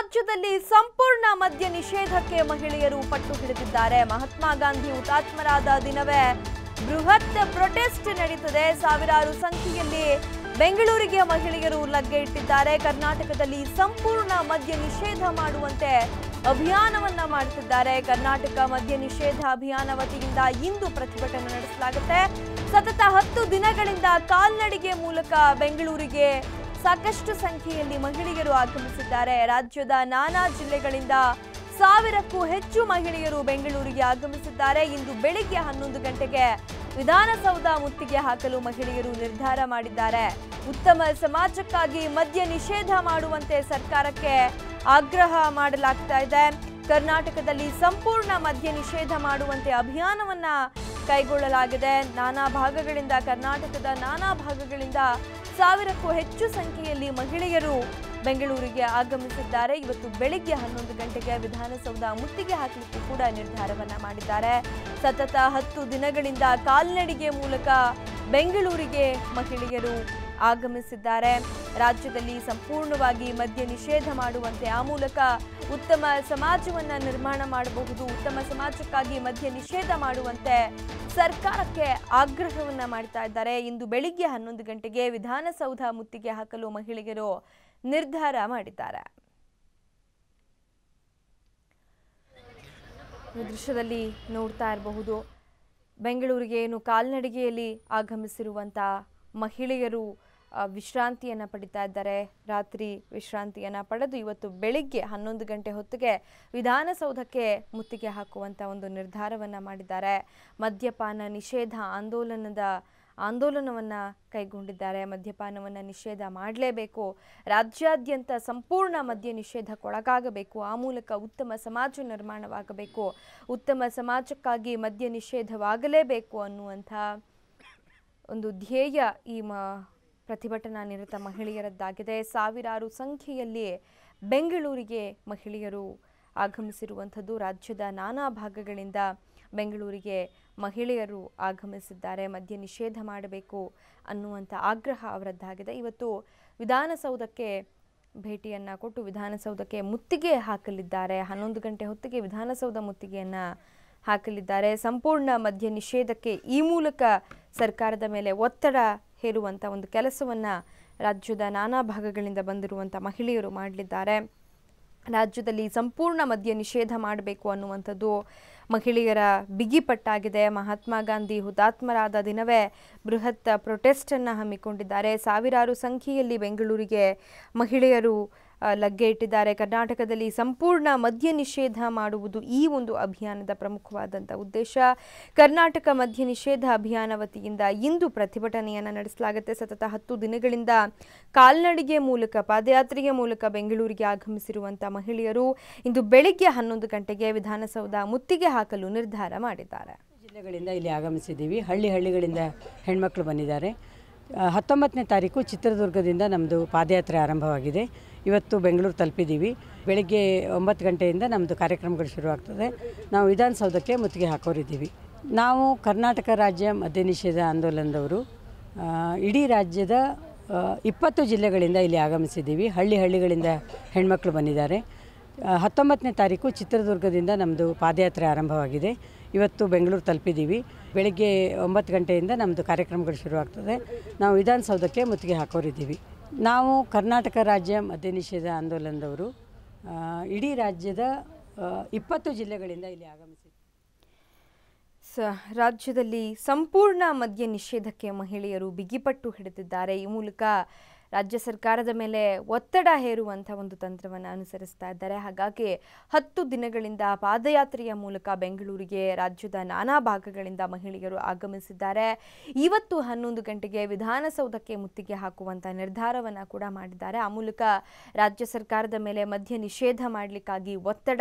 ರಾಜ್ಯದಲ್ಲಿ ಸಂಪೂರ್ಣ ಮದ್ಯ ನಿಷೇಧಕ್ಕೆ ಮಹಿಳೆಯರು ಪಟ್ಟು ಹಿಡಿದಿದ್ದಾರೆ. ಮಹಾತ್ಮ ಗಾಂಧಿ ಹುತಾತ್ಮರಾದ ದಿನವೇ ಬೃಹತ್ ಪ್ರೊಟೆಸ್ಟ್ ನಡೆಯುತ್ತದೆ. ಸಾವಿರಾರು ಸಂಖ್ಯೆಯಲ್ಲಿ ಬೆಂಗಳೂರಿಗೆ ಮಹಿಳೆಯರು ಲಗ್ಗೆ ಇಟ್ಟಿದ್ದಾರೆ. ಕರ್ನಾಟಕದಲ್ಲಿ ಸಂಪೂರ್ಣ ಮದ್ಯ ನಿಷೇಧ ಮಾಡುವಂತೆ ಅಭಿಯಾನವನ್ನ ಮಾಡುತ್ತಿದ್ದಾರೆ. ಕರ್ನಾಟಕ ಮದ್ಯ ನಿಷೇಧ ಅಭಿಯಾನ ವತಿಯಿಂದ ಇಂದು ಪ್ರತಿಭಟನೆ ನಡೆಸಲಾಗುತ್ತೆ. ಸತತ 10 ದಿನಗಳಿಂದ ಕಾಲ್ನಡಿಗೆ ಮೂಲಕ ಬೆಂಗಳೂರಿಗೆ ಸಾಕಷ್ಟು ಸಂಖ್ಯೆಯಲ್ಲಿ ಮಹಿಳೆಯರು ಆಗಮಿಸಿದ್ದಾರೆ. ರಾಜ್ಯದ ನಾನಾ ಜಿಲ್ಲೆಗಳಿಂದ 1000ಕ್ಕೂ ಹೆಚ್ಚು ಮಹಿಳೆಯರು ಬೆಂಗಳೂರಿಗೆ ಆಗಮಿಸಿದ್ದಾರೆ. ಇಂದು ಬೆಳಿಗ್ಗೆ 11 ಗಂಟೆಗೆ ವಿಧಾನಸೌಧ ಮುತ್ತಿಗೆ ಹಾಕಲು ಮಹಿಳೆಯರು ನಿರ್ಧಾರ ಮಾಡಿದ್ದಾರೆ. ಉತ್ತಮ ಸಮಾಜಕ್ಕಾಗಿ ಮದ್ಯ ನಿಷೇಧ ಮಾಡುವಂತೆ ಸರ್ಕಾರಕ್ಕೆ ಆಗ್ರಹ ಮಾಡಲಾಗ್ತಾ ಇದೆ. ಕರ್ನಾಟಕದಲ್ಲಿ ಸಂಪೂರ್ಣ ಮದ್ಯ ನಿಷೇಧ ಮಾಡುವಂತೆ ಅಭಿಯಾನವನ್ನ ಕೈಗೊಳ್ಳಲಾಗಿದೆ. ಕರ್ನಾಟಕದ ನಾನಾ ಭಾಗಗಳಿಂದ 1000ಕ್ಕೂ ಹೆಚ್ಚು ಸಂಖ್ಯೆಯಲ್ಲಿ ಮಹಿಳೆಯರು ಬೆಂಗಳೂರಿಗೆ ಆಗಮಿಸಿದ್ದಾರೆ. ಇವತ್ತು ಬೆಳಿಗ್ಗೆ 11 ಗಂಟೆಗೆ ವಿಧಾನಸೌಧ ಮುತ್ತಿಗೆ ಹಾಕಲಿಕ್ಕೂ ಕೂಡ ನಿರ್ಧಾರವನ್ನ ಮಾಡಿದ್ದಾರೆ. ಸತತ 10 ದಿನಗಳಿಂದ ಕಾಲ್ನಡಿಗೆ ಮೂಲಕ ಬೆಂಗಳೂರಿಗೆ ಮಹಿಳೆಯರು ಆಗಮಿಸಿದ್ದಾರೆ. ರಾಜ್ಯದಲ್ಲಿ ಸಂಪೂರ್ಣವಾಗಿ ಮದ್ಯ ನಿಷೇಧ ಮಾಡುವಂತೆ, ಆ ಮೂಲಕ ಉತ್ತಮ ಸಮಾಜವನ್ನ ನಿರ್ಮಾಣ ಮಾಡಬಹುದು. ಉತ್ತಮ ಸಮಾಜಕ್ಕಾಗಿ ಮದ್ಯ ನಿಷೇಧ ಮಾಡುವಂತೆ ಸರ್ಕಾರಕ್ಕೆ ಆಗ್ರಹವನ್ನ ಮಾಡ್ತಾ ಇದ್ದಾರೆ. ಇಂದು ಬೆಳಿಗ್ಗೆ 11 ಗಂಟೆಗೆ ವಿಧಾನಸೌಧ ಮುತ್ತಿಗೆ ಹಾಕಲು ಮಹಿಳೆಯರು ನಿರ್ಧಾರ ಮಾಡಿದ್ದಾರೆ. ದೃಶ್ಯದಲ್ಲಿ ನೋಡ್ತಾ ಇರಬಹುದು, ಬೆಂಗಳೂರಿಗೆ ಏನು ಕಾಲ್ನಡಿಗೆಯಲ್ಲಿ ಆಗಮಿಸಿರುವಂತ ಮಹಿಳೆಯರು ವಿಶ್ರಾಂತಿಯನ್ನು ಪಡಿತಾ ಇದ್ದಾರೆ. ರಾತ್ರಿ ವಿಶ್ರಾಂತಿಯನ್ನು ಪಡೆದು ಇವತ್ತು ಬೆಳಿಗ್ಗೆ 11 ಗಂಟೆ ಹೊತ್ತಿಗೆ ವಿಧಾನಸೌಧಕ್ಕೆ ಮುತ್ತಿಗೆ ಹಾಕುವಂಥ ಒಂದು ನಿರ್ಧಾರವನ್ನು ಮಾಡಿದ್ದಾರೆ. ಮದ್ಯಪಾನ ನಿಷೇಧ ಆಂದೋಲನವನ್ನು ಕೈಗೊಂಡಿದ್ದಾರೆ. ಮದ್ಯಪಾನವನ್ನು ನಿಷೇಧ ಮಾಡಲೇಬೇಕು, ರಾಜ್ಯಾದ್ಯಂತ ಸಂಪೂರ್ಣ ಮದ್ಯ ನಿಷೇಧಕ್ಕೊಳಗಾಗಬೇಕು, ಆ ಮೂಲಕ ಉತ್ತಮ ಸಮಾಜ ನಿರ್ಮಾಣವಾಗಬೇಕು, ಉತ್ತಮ ಸಮಾಜಕ್ಕಾಗಿ ಮದ್ಯ ನಿಷೇಧವಾಗಲೇಬೇಕು ಅನ್ನುವಂಥ ಒಂದು ಧ್ಯೇಯ ಈ ಪ್ರತಿಭಟನಾ ನಿರತ ಮಹಿಳೆಯರದ್ದಾಗಿದೆ. ಸಾವಿರಾರು ಸಂಖ್ಯೆಯಲ್ಲಿ ಬೆಂಗಳೂರಿಗೆ ಮಹಿಳೆಯರು ಆಗಮಿಸಿರುವಂಥದ್ದು. ರಾಜ್ಯದ ನಾನಾ ಭಾಗಗಳಿಂದ ಬೆಂಗಳೂರಿಗೆ ಮಹಿಳೆಯರು ಆಗಮಿಸಿದ್ದಾರೆ. ಮದ್ಯ ನಿಷೇಧ ಮಾಡಬೇಕು ಅನ್ನುವಂಥ ಆಗ್ರಹ ಅವರದ್ದಾಗಿದೆ. ಇವತ್ತು ವಿಧಾನಸೌಧಕ್ಕೆ ಭೇಟಿಯನ್ನು ಕೊಟ್ಟು ವಿಧಾನಸೌಧಕ್ಕೆ ಮುತ್ತಿಗೆ ಹಾಕಲಿದ್ದಾರೆ. 11 ಗಂಟೆ ಹೊತ್ತಿಗೆ ವಿಧಾನಸೌಧ ಮುತ್ತಿಗೆಯನ್ನು ಹಾಕಲಿದ್ದಾರೆ. ಸಂಪೂರ್ಣ ಮದ್ಯ ನಿಷೇಧಕ್ಕೆ ಈ ಮೂಲಕ ಸರ್ಕಾರದ ಮೇಲೆ ಒತ್ತಡ ಹೇರುವಂಥ ಒಂದು ಕೆಲಸವನ್ನು ರಾಜ್ಯದ ನಾನಾ ಭಾಗಗಳಿಂದ ಬಂದಿರುವಂಥ ಮಹಿಳೆಯರು ಮಾಡಲಿದ್ದಾರೆ. ರಾಜ್ಯದಲ್ಲಿ ಸಂಪೂರ್ಣ ಮದ್ಯ ನಿಷೇಧ ಮಾಡಬೇಕು ಅನ್ನುವಂಥದ್ದು ಮಹಿಳೆಯರ ಬಿಗಿಪಟ್ಟಾಗಿದೆ. ಮಹಾತ್ಮ ಗಾಂಧಿ ಹುತಾತ್ಮರಾದ ದಿನವೇ ಬೃಹತ್ ಪ್ರೊಟೆಸ್ಟನ್ನು ಹಮ್ಮಿಕೊಂಡಿದ್ದಾರೆ. ಸಾವಿರಾರು ಸಂಖ್ಯೆಯಲ್ಲಿ ಬೆಂಗಳೂರಿಗೆ ಮಹಿಳೆಯರು ಲಗ್ಗೆ ಇಟ್ಟಿದ್ದಾರೆ. ಕರ್ನಾಟಕದಲ್ಲಿ ಸಂಪೂರ್ಣ ಮದ್ಯ ನಿಷೇಧ ಮಾಡುವುದು ಈ ಒಂದು ಅಭಿಯಾನದ ಪ್ರಮುಖವಾದಂಥ ಉದ್ದೇಶ. ಕರ್ನಾಟಕ ಮದ್ಯ ನಿಷೇಧ ಅಭಿಯಾನ ವತಿಯಿಂದ ಇಂದು ಪ್ರತಿಭಟನೆಯನ್ನು ನಡೆಸಲಾಗುತ್ತೆ. ಸತತ 10 ದಿನಗಳಿಂದ ಕಾಲ್ನಡಿಗೆ ಮೂಲಕ, ಪಾದಯಾತ್ರೆಯ ಮೂಲಕ ಬೆಂಗಳೂರಿಗೆ ಆಗಮಿಸಿರುವಂಥ ಮಹಿಳೆಯರು ಇಂದು ಬೆಳಿಗ್ಗೆ 11 ಗಂಟೆಗೆ ವಿಧಾನಸೌಧ ಮುತ್ತಿಗೆ ಹಾಕಲು ನಿರ್ಧಾರ ಮಾಡಿದ್ದಾರೆ. ಜಿಲ್ಲೆಗಳಿಂದ ಇಲ್ಲಿ ಆಗಮಿಸಿದ್ದೀವಿ. ಹಳ್ಳಿಗಳಿಂದ ಹೆಣ್ಮಕ್ಳು ಬಂದಿದ್ದಾರೆ. 19ನೇ ತಾರೀಕು ಚಿತ್ರದುರ್ಗದಿಂದ ನಮ್ಮದು ಪಾದಯಾತ್ರೆ ಆರಂಭವಾಗಿದೆ. ಇವತ್ತು ಬೆಂಗಳೂರು ತಲುಪಿದ್ದೀವಿ. ಬೆಳಗ್ಗೆ 9 ಗಂಟೆಯಿಂದ ನಮ್ಮದು ಕಾರ್ಯಕ್ರಮಗಳು ಶುರುವಾಗ್ತದೆ. ನಾವು ವಿಧಾನಸೌಧಕ್ಕೆ ಮುತ್ತಿಗೆ ಹಾಕೋರಿದ್ದೀವಿ. ನಾವು ಕರ್ನಾಟಕ ರಾಜ್ಯ ಮದ್ಯ ನಿಷೇಧ ಆಂದೋಲನದವರು ಇಡೀ ರಾಜ್ಯದ 20 ಜಿಲ್ಲೆಗಳಿಂದ ಇಲ್ಲಿ ಆಗಮಿಸಿದ್ದೀವಿ. ಹಳ್ಳಿಗಳಿಂದ ಹೆಣ್ಮಕ್ಳು ಬಂದಿದ್ದಾರೆ. 19ನೇ ತಾರೀಕು ಚಿತ್ರದುರ್ಗದಿಂದ ನಮ್ಮದು ಪಾದಯಾತ್ರೆ ಆರಂಭವಾಗಿದೆ. ಇವತ್ತು ಬೆಂಗಳೂರು ತಲುಪಿದ್ದೀವಿ. ಬೆಳಗ್ಗೆ 9 ಗಂಟೆಯಿಂದ ನಮ್ಮದು ಕಾರ್ಯಕ್ರಮಗಳು ಶುರುವಾಗ್ತದೆ. ನಾವು ವಿಧಾನಸೌಧಕ್ಕೆ ಮುತ್ತಿಗೆ ಹಾಕೋರಿದ್ದೀವಿ. ನಾವು ಕರ್ನಾಟಕ ರಾಜ್ಯ ಮದ್ಯ ನಿಷೇಧ ಆಂದೋಲನದವರು ಇಡೀ ರಾಜ್ಯದ 20 ಜಿಲ್ಲೆಗಳಿಂದ ಇಲ್ಲಿ ಆಗಮಿಸಿದ್ದೀವಿ. ರಾಜ್ಯದಲ್ಲಿ ಸಂಪೂರ್ಣ ಮದ್ಯ ನಿಷೇಧಕ್ಕೆ ಮಹಿಳೆಯರು ಬಿಗಿಪಟ್ಟು ಹಿಡಿದಿದ್ದಾರೆ. ಈ ಮೂಲಕ ರಾಜ್ಯ ಸರ್ಕಾರದ ಮೇಲೆ ಒತ್ತಡ ಹೇರುವಂಥ ಒಂದು ತಂತ್ರವನ್ನು ಅನುಸರಿಸ್ತಾ ಇದ್ದಾರೆ. ಹಾಗಾಗಿ 10 ದಿನಗಳಿಂದ ಪಾದಯಾತ್ರೆಯ ಮೂಲಕ ಬೆಂಗಳೂರಿಗೆ ರಾಜ್ಯದ ನಾನಾ ಭಾಗಗಳಿಂದ ಮಹಿಳೆಯರು ಆಗಮಿಸಿದ್ದಾರೆ. ಇವತ್ತು 11 ಗಂಟೆಗೆ ವಿಧಾನಸೌಧಕ್ಕೆ ಮುತ್ತಿಗೆ ಹಾಕುವಂಥ ನಿರ್ಧಾರವನ್ನು ಕೂಡ ಮಾಡಿದ್ದಾರೆ. ಆ ಮೂಲಕ ರಾಜ್ಯ ಸರ್ಕಾರದ ಮೇಲೆ ಮದ್ಯ ನಿಷೇಧ ಮಾಡಲಿಕ್ಕಾಗಿ ಒತ್ತಡ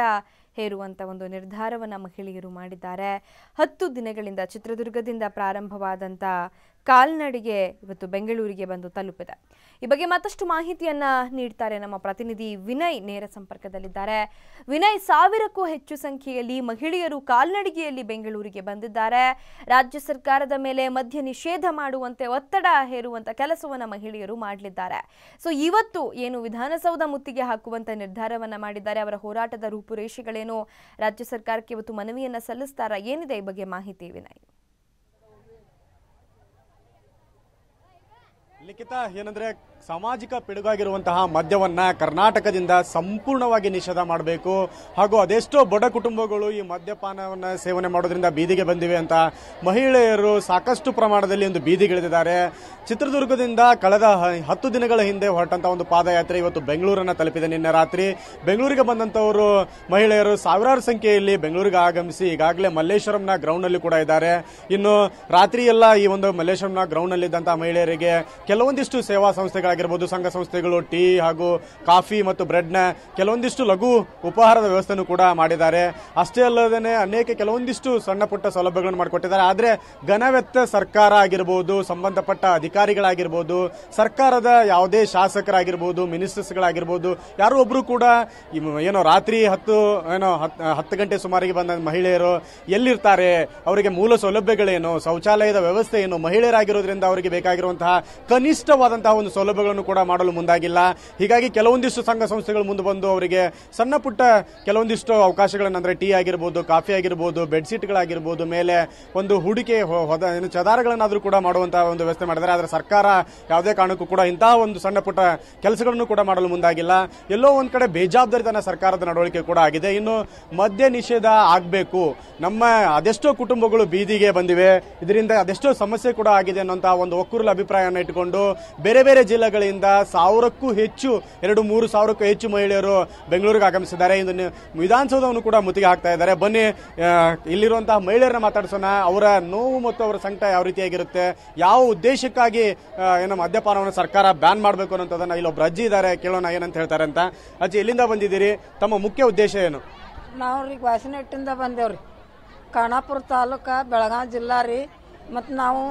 ಹೇರುವಂಥ ಒಂದು ನಿರ್ಧಾರವನ್ನು ಮಹಿಳೆಯರು ಮಾಡಿದ್ದಾರೆ. 10 ದಿನಗಳಿಂದ ಚಿತ್ರದುರ್ಗದಿಂದ ಪ್ರಾರಂಭವಾದಂಥ ಕಾಲ್ನಡಿಗೆ ಇವತ್ತು ಬೆಂಗಳೂರಿಗೆ ಬಂದು ತಲುಪಿದೆ. ಈ ಬಗ್ಗೆ ಮತ್ತಷ್ಟು ಮಾಹಿತಿಯನ್ನ ನೀಡ್ತಾರೆ ನಮ್ಮ ಪ್ರತಿನಿಧಿ ವಿನಯ್. ನೇರ ಸಂಪರ್ಕದಲ್ಲಿದ್ದಾರೆ. ವಿನಯ್, 1000ಕ್ಕೂ ಹೆಚ್ಚು ಸಂಖ್ಯೆಯಲ್ಲಿ ಮಹಿಳೆಯರು ಕಾಲ್ನಡಿಗೆಯಲ್ಲಿ ಬೆಂಗಳೂರಿಗೆ ಬಂದಿದ್ದಾರೆ. ರಾಜ್ಯ ಸರ್ಕಾರದ ಮೇಲೆ ಮದ್ಯ ನಿಷೇಧ ಮಾಡುವಂತೆ ಒತ್ತಡ ಹೇರುವಂತ ಕೆಲಸವನ್ನ ಮಹಿಳೆಯರು ಮಾಡಲಿದ್ದಾರೆ. ಸೊ ಇವತ್ತು ಏನು ವಿಧಾನಸೌಧ ಮುತ್ತಿಗೆ ಹಾಕುವಂತ ನಿರ್ಧಾರವನ್ನ ಮಾಡಿದ್ದಾರೆ, ಅವರ ಹೋರಾಟದ ರೂಪುರೇಷೆಗಳೇನು, ರಾಜ್ಯ ಸರ್ಕಾರಕ್ಕೆ ಇವತ್ತು ಮನವಿಯನ್ನ ಸಲ್ಲಿಸ್ತಾರಾ, ಏನಿದೆ ಈ ಬಗ್ಗೆ ಮಾಹಿತಿ ವಿನಯ್? ಲಿಖಿತ, ಏನಂದ್ರೆ ಸಾಮಾಜಿಕ ಪಿಡುಗಾಗಿರುವಂತಹ ಮದ್ಯವನ್ನ ಕರ್ನಾಟಕದಿಂದ ಸಂಪೂರ್ಣವಾಗಿ ನಿಷೇಧ ಮಾಡಬೇಕು, ಹಾಗೂ ಅದೆಷ್ಟೋ ಬಡ ಕುಟುಂಬಗಳು ಈ ಮದ್ಯಪಾನವನ್ನ ಸೇವನೆ ಮಾಡೋದ್ರಿಂದ ಬೀದಿಗೆ ಬಂದಿವೆ ಅಂತ ಮಹಿಳೆಯರು ಸಾಕಷ್ಟು ಪ್ರಮಾಣದಲ್ಲಿ ಒಂದು ಬೀದಿಗಿಳಿದಿದ್ದಾರೆ. ಚಿತ್ರದುರ್ಗದಿಂದ ಕಳೆದ 10 ದಿನಗಳ ಹಿಂದೆ ಹೊರಟಂತ ಒಂದು ಪಾದಯಾತ್ರೆ ಇವತ್ತು ಬೆಂಗಳೂರನ್ನ ತಲುಪಿದೆ. ನಿನ್ನೆ ರಾತ್ರಿ ಬೆಂಗಳೂರಿಗೆ ಬಂದಂತವರು ಮಹಿಳೆಯರು ಸಾವಿರಾರು ಸಂಖ್ಯೆಯಲ್ಲಿ ಬೆಂಗಳೂರಿಗೆ ಆಗಮಿಸಿ ಈಗಾಗಲೇ ಮಲ್ಲೇಶ್ವರಂನ ಗ್ರೌಂಡ್ ನಲ್ಲಿ ಕೂಡ ಇದ್ದಾರೆ. ಇನ್ನು ರಾತ್ರಿ ಎಲ್ಲ ಈ ಒಂದು ಮಲ್ಲೇಶ್ವರಂನ ಗ್ರೌಂಡ್ ನಲ್ಲಿ ಇದ್ದಂತಹ ಮಹಿಳೆಯರಿಗೆ ಕೆಲವೊಂದಿಷ್ಟು ಸೇವಾ ಸಂಸ್ಥೆಗಳಾಗಿರ್ಬೋದು, ಸಂಘ ಸಂಸ್ಥೆಗಳು ಟೀ ಹಾಗೂ ಕಾಫಿ ಮತ್ತು ಬ್ರೆಡ್ನ ಕೆಲವೊಂದಿಷ್ಟು ಲಘು ಉಪಹಾರದ ವ್ಯವಸ್ಥೆಯನ್ನು ಕೂಡ ಮಾಡಿದ್ದಾರೆ. ಅಷ್ಟೇ ಅಲ್ಲದೇ ಅನೇಕ ಕೆಲವೊಂದಿಷ್ಟು ಸಣ್ಣ ಪುಟ್ಟ ಸೌಲಭ್ಯಗಳನ್ನು ಮಾಡಿಕೊಟ್ಟಿದ್ದಾರೆ. ಆದರೆ ಘನವೆತ್ತ ಸರ್ಕಾರ ಆಗಿರ್ಬೋದು, ಸಂಬಂಧಪಟ್ಟ ಅಧಿಕಾರಿಗಳಾಗಿರ್ಬೋದು, ಸರ್ಕಾರದ ಯಾವುದೇ ಶಾಸಕರಾಗಿರ್ಬೋದು, ಮಿನಿಸ್ಟರ್ಸ್ಗಳಾಗಿರ್ಬೋದು, ಯಾರೋ ಒಬ್ರು ಕೂಡ ಏನೋ ರಾತ್ರಿ 10 ಗಂಟೆ ಸುಮಾರಿಗೆ ಬಂದ ಮಹಿಳೆಯರು ಎಲ್ಲಿರ್ತಾರೆ, ಅವರಿಗೆ ಮೂಲ ಸೌಲಭ್ಯಗಳೇನು, ಶೌಚಾಲಯದ ವ್ಯವಸ್ಥೆ ಏನು, ಮಹಿಳೆಯರಾಗಿರೋದ್ರಿಂದ ಅವರಿಗೆ ಬೇಕಾಗಿರುವಂತಹ ಕನಿಷ್ಠವಾದಂತಹ ಒಂದು ಸೌಲಭ್ಯಗಳನ್ನು ಕೂಡ ಮಾಡಲು ಮುಂದಾಗಿಲ್ಲ. ಹೀಗಾಗಿ ಕೆಲವೊಂದಿಷ್ಟು ಸಂಘ ಸಂಸ್ಥೆಗಳು ಮುಂದೆ ಬಂದು ಅವರಿಗೆ ಸಣ್ಣ ಪುಟ್ಟ ಕೆಲವೊಂದಿಷ್ಟು ಅವಕಾಶಗಳನ್ನು, ಅಂದ್ರೆ ಟೀ ಆಗಿರ್ಬೋದು, ಕಾಫಿ ಆಗಿರ್ಬೋದು, ಬೆಡ್ಶೀಟ್ಗಳಾಗಿರ್ಬೋದು, ಮೇಲೆ ಒಂದು ಹೂಡಿಕೆ ಚದಾರಗಳನ್ನಾದ್ರೂ ಕೂಡ ಮಾಡುವಂತಹ ಒಂದು ವ್ಯವಸ್ಥೆ ಮಾಡಿದ್ದಾರೆ. ಆದರೆ ಸರ್ಕಾರ ಯಾವುದೇ ಕಾರಣಕ್ಕೂ ಕೂಡ ಇಂತಹ ಒಂದು ಸಣ್ಣ ಪುಟ್ಟ ಕೆಲಸಗಳನ್ನು ಕೂಡ ಮಾಡಲು ಮುಂದಾಗಿಲ್ಲ. ಎಲ್ಲೋ ಒಂದ್ ಕಡೆ ಬೇಜವಾಬ್ದಾರಿತನ ಸರ್ಕಾರದ ನಡವಳಿಕೆ ಕೂಡ ಆಗಿದೆ. ಇನ್ನು ಮದ್ಯ ನಿಷೇಧ ಆಗಬೇಕು, ನಮ್ಮ ಅದೆಷ್ಟೋ ಕುಟುಂಬಗಳು ಬೀದಿಗೆ ಬಂದಿವೆ, ಇದರಿಂದ ಅದೆಷ್ಟೋ ಸಮಸ್ಯೆ ಕೂಡ ಆಗಿದೆ ಅನ್ನುವಂತಹ ಒಂದು ಒಕ್ಕೂರಲ ಅಭಿಪ್ರಾಯವನ್ನು ಇಟ್ಟುಕೊಂಡು ಬೇರೆ ಬೇರೆ ಜಿಲ್ಲೆಗಳಿಂದ 1000ಕ್ಕೂ ಹೆಚ್ಚು 2-3 ಸಾವಿರಕ್ಕೂ ಹೆಚ್ಚು ಮಹಿಳೆಯರು ಬೆಂಗಳೂರಿಗೆ ಆಗಮಿಸಿದ್ದಾರೆ. ಇಂದು ವಿಧಾನಸೌಧವನ್ನು ಕೂಡ ಮುತ್ತಿಗೆ ಹಾಕ್ತಾ ಇದ್ದಾರೆ. ಬನ್ನಿ ಇಲ್ಲಿರುವಂತಹ ಮಹಿಳೆಯರನ್ನ ಮಾತಾಡಿಸೋಣ. ಅವರ ನೋವು ಮತ್ತು ಅವರ ಸಂಕಟ ಯಾವ ರೀತಿಯಾಗಿರುತ್ತೆ, ಯಾವ ಉದ್ದೇಶಕ್ಕಾಗಿ ಏನು ಮದ್ಯಪಾನವನ್ನು ಸರ್ಕಾರ ಬ್ಯಾನ್ ಮಾಡಬೇಕು ಅನ್ನೋದನ್ನ ಇಲ್ಲೊಬ್ರು ಅಜ್ಜಿ ಇದ್ದಾರೆ, ಕೇಳೋಣ ಏನಂತ ಹೇಳ್ತಾರೆ ಅಂತ. ಅಜ್ಜಿ, ಎಲ್ಲಿಂದ ಬಂದಿದ್ದೀರಿ, ತಮ್ಮ ಮುಖ್ಯ ಉದ್ದೇಶ ಏನು? ನಾವು ವಾಸನೆಟ್ಟಿಂದ ಬಂದೇವ್ರಿ, ಖಾನಾಪುರ ತಾಲೂಕ, ಬೆಳಗಾವಿ ಜಿಲ್ಲಾ ರೀ. ಮತ್ತು ನಾವು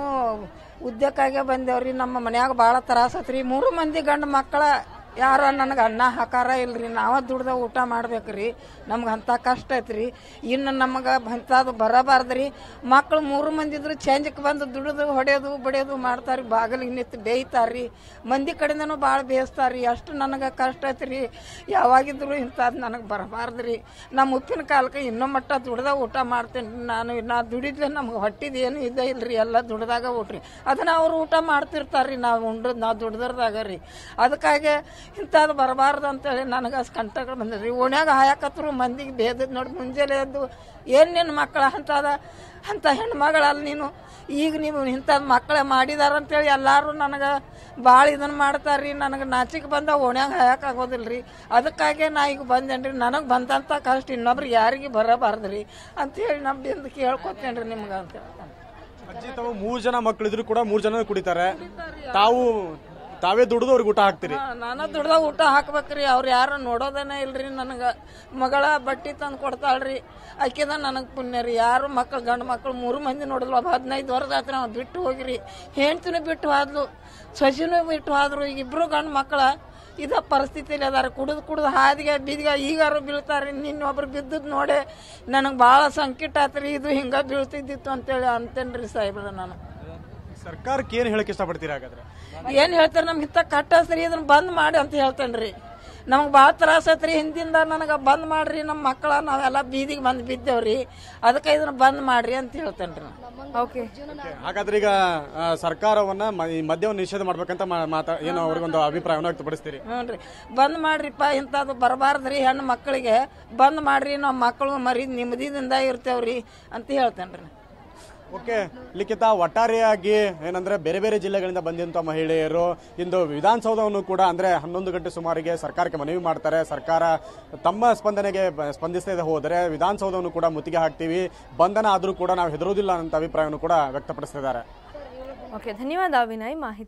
ಉದ್ಯೋಗಕ್ಕಾಗೆ ಬಂದೇವ್ರಿ. ನಮ್ಮ ಮನ್ಯಾಗ ಭಾಳ ತ್ರಾಸ ಆತ್ರಿ. 3 ಮಂದಿ ಗಂಡು ಮಕ್ಕಳ ಯಾರ ನನಗೆ ಅನ್ನ ಹಾಕಾರ ಇಲ್ರಿ, ನಾವ ದುಡ್ದ ಊಟ ಮಾಡ್ಬೇಕ್ರಿ. ನಮ್ಗೆ ಅಂಥ ಕಷ್ಟ ಐತ್ರಿ. ಇನ್ನು ನಮಗೆ ಅಂಥದ್ದು ಬರಬಾರ್ದ್ರಿ. ಮಕ್ಕಳು 3 ಮಂದಿ ಇದ್ರು ಚೇಂಜಕ್ಕೆ ಬಂದು ದುಡಿದು ಹೊಡೆಯೋದು ಬಡಿಯೋದು ಮಾಡ್ತಾರ್ರಿ, ಬಾಗಿಲಿಗೆ ನಿಂತು ಬೇಯ್ತಾರ್ರಿ. ಮಂದಿ ಕಡೆಯಿಂದನೂ ಭಾಳ ಬೇಯಿಸ್ತಾರ್ರಿ. ಅಷ್ಟು ನನಗೆ ಕಷ್ಟ ಐತ್ರಿ. ಯಾವಾಗಿದ್ರು ಇಂಥದ್ದು ನನಗೆ ಬರಬಾರ್ದ್ರಿ. ನಮ್ಮ ಉಪ್ಪಿನ ಕಾಲಕ್ಕೆ ಇನ್ನೂ ಮಟ್ಟ ದುಡ್ದ ಊಟ ಮಾಡ್ತೇನೆ ನಾನು. ನಾ ದುಡಿದ್ಲೆ ನಮ್ಗೆ ಹೊಟ್ಟಿದ್ದು ಏನು ಇದೇ ಇಲ್ರಿ, ಎಲ್ಲ ದುಡ್ದಾಗ ಊಟ್ರಿ. ಅದನ್ನ ಅವ್ರು ಊಟ ಮಾಡ್ತಿರ್ತಾರ್ರಿ, ನಾವು ಉಂಡ್ರದ್ದು ನಾವು ದುಡ್ದಿರ್ದಾಗ ರೀ. ಅದಕ್ಕಾಗಿ ಇಂಥದ್ದು ಬರಬಾರ್ದು ಅಂತೇಳಿ ನನಗೆ ಅಷ್ಟು ಕಂಟಗಳು ಬಂದಿದ್ರಿ. ಓಣ್ಯಾಗ ಹಾಯಕತ್ರು ಮಂದಿಗೆ ಬೇದದ್ ನೋಡಿ ಮುಂಜಾನೆ ಎದ್ದು, ಏನು ನಿನ್ನ ಮಕ್ಕಳ ಅಂಥ ಹೆಣ್ಮಗಳಲ್ಲ ನೀನು, ಈಗ ನೀವು ಇಂಥದ್ದು ಮಕ್ಕಳೇ ಮಾಡಿದಾರಂತೇಳಿ ಎಲ್ಲರೂ ನನಗೆ ಭಾಳ ಇದನ್ನು ಮಾಡ್ತಾರ್ರಿ. ನನಗೆ ನಾಚಿಕೆ ಬಂದ ಓಣ್ಯಾಗ ಹಾಯಕಾಗೋದಿಲ್ರಿ. ಅದಕ್ಕಾಗೆ ನಾ ಈಗ ಬಂದೇನ್ರಿ. ನನಗೆ ಬಂದಂಥ ಕಷ್ಟ ಇನ್ನೊಬ್ರಿಗೆ ಯಾರಿಗೆ ಬರಬಾರ್ದ್ರಿ ಅಂತೇಳಿ ನಮ್ದಿಂದ ಕೇಳ್ಕೊತೇನೆ ರೀ ನಿಮ್ಗೆ ಅಂತ ಹೇಳ್ತಾನೆ. ಅಜ್ಜಿ, ತಾವು 3 ಜನ ಮಕ್ಕಳಿದ್ರು ಕೂಡ 3 ಜನ ಕುಡಿತಾರೆ, ತಾವೇ ದುಡ್ದು ಅವ್ರಿಗೆ ಊಟ ಹಾಕ್ತಿರಿ? ನಾನು ದುಡ್ದ ಊಟ ಹಾಕ್ಬೇಕ್ರಿ. ಅವ್ರು ಯಾರು ನೋಡೋದೇನೆ ಇಲ್ರಿ. ನನಗೆ ಮಗಳ ಬಟ್ಟೆ ತಂದು ಕೊಡ್ತಾಳ್ರಿ, ಆಕಿದ ನನಗೆ ಪುಣ್ಯ ರೀ. ಯಾರು ಮಕ್ಕಳು ಗಂಡು ಮಕ್ಕಳು 3 ಮಂದಿ ನೋಡಿದ್ಲು. 15 ವರ್ಷ ಆತ್ರಿ ನಾವು ಬಿಟ್ಟು ಹೋಗಿರಿ. ಹೆಂಡ್ತಿನೂ ಬಿಟ್ಟು ಹೋದ್ಲು, ಸೊಸಿನೂ ಬಿಟ್ಟು ಹೋದ್ರು. ಈಗ 2 ಗಂಡು ಮಕ್ಕಳ ಇದ ಪರಿಸ್ಥಿತಿಯಲ್ಲಿ ಅದಾರ. ಕುಡಿದು ಹಾದಿಗೆ ಬೀದಿಗೆ ಈಗಾರು ಬೀಳ್ತಾರ್ರಿ. ನಿನ್ನೊಬ್ರು ಬಿದ್ದದ್ ನೋಡಿ ನನಗೆ ಭಾಳ ಸಂಕಟ ಆತ್ರಿ. ಇದು ಹಿಂಗ ಬೀಳ್ತಿದ್ದಿತ್ತು ಅಂತೇಳಿ ಅಂತೇನ್ರಿ ಸಾಹೇಬ್ರ. ನಾನು ಸರ್ಕಾರಕ್ಕೆ ಏನು ಹೇಳಕ್ ಇಷ್ಟಪಡ್ತೀರಾ? ಹಾಗಾದ್ರೆ ಏನು ಹೇಳ್ತಾರೆ, ನಮ್ಗೆ ಇಂಥ ಕಟ್ಟಸ್ರಿ, ಇದನ್ನ ಬಂದ್ ಮಾಡಿ ಅಂತ ಹೇಳ್ತೇನ್ರಿ. ನಮ್ಗೆ ಭಾಳ ತ್ರಾಸ ಐತ್ರಿ. ಹಿಂದಿಂದ ನನಗೆ ಬಂದ್ ಮಾಡ್ರಿ, ನಮ್ಮ ಮಕ್ಕಳ ನಾವೆಲ್ಲ ಬೀದಿಗೆ ಬಂದು ಬಿದ್ದೇವ್ರಿ. ಅದಕ್ಕೆ ಇದನ್ನ ಬಂದ್ ಮಾಡ್ರಿ ಅಂತ ಹೇಳ್ತೇನ್ರಿ ನಾನು. ಓಕೆ, ಹಾಗಾದ್ರೆ ಈಗ ಸರ್ಕಾರವನ್ನ ಮದ್ಯವನ್ನು ನಿಷೇಧ ಮಾಡ್ಬೇಕಂತ ಏನು ಅವ್ರಿಗೊಂದು ಅಭಿಪ್ರಾಯವನ್ನು ವ್ಯಕ್ತಪಡಿಸ್ತೀರಿ? ಹ್ಞೂ ರೀ, ಬಂದ್ ಮಾಡ್ರಿಪ್ಪ, ಇಂಥದ್ದು ಬರಬಾರ್ದ್ರಿ. ಹೆಣ್ಣು ಮಕ್ಕಳಿಗೆ ಬಂದ್ ಮಾಡ್ರಿ, ನಮ್ಮ ಮಕ್ಕಳು ಮರಿ ನೆಮ್ಮದಿದಿಂದ ಇರ್ತೇವ್ರಿ ಅಂತ ಹೇಳ್ತೇನ್ರಿ. ಓಕೆ ಲಿಖಿತ, ಒಟ್ಟಾರೆಯಾಗಿ ಏನಂದ್ರೆ ಬೇರೆ ಬೇರೆ ಜಿಲ್ಲೆಗಳಿಂದ ಬಂದಂತ ಮಹಿಳೆಯರು ಇಂದು ವಿಧಾನಸೌಧವನ್ನು ಕೂಡ ಅಂದ್ರೆ 11 ಗಂಟೆ ಸುಮಾರಿಗೆ ಸರ್ಕಾರಕ್ಕೆ ಮನವಿ ಮಾಡ್ತಾರೆ. ಸರ್ಕಾರ ತಮ್ಮ ಸ್ಪಂದನೆಗೆ ಸ್ಪಂದಿಸದೆ ಹೋದರೆ ವಿಧಾನಸೌಧವನ್ನು ಕೂಡ ಮುತ್ತಿಗೆ ಹಾಕ್ತೀವಿ, ಬಂಧನ ಆದರೂ ಕೂಡ ನಾವು ಹೆದರೋದಿಲ್ಲ ಅಂತ ಅಭಿಪ್ರಾಯವನ್ನು ಕೂಡ ವ್ಯಕ್ತಪಡಿಸಿದ್ದಾರೆ. ಓಕೆ, ಧನ್ಯವಾದ ವಿನಯ್ ಮಾಹಿತಿ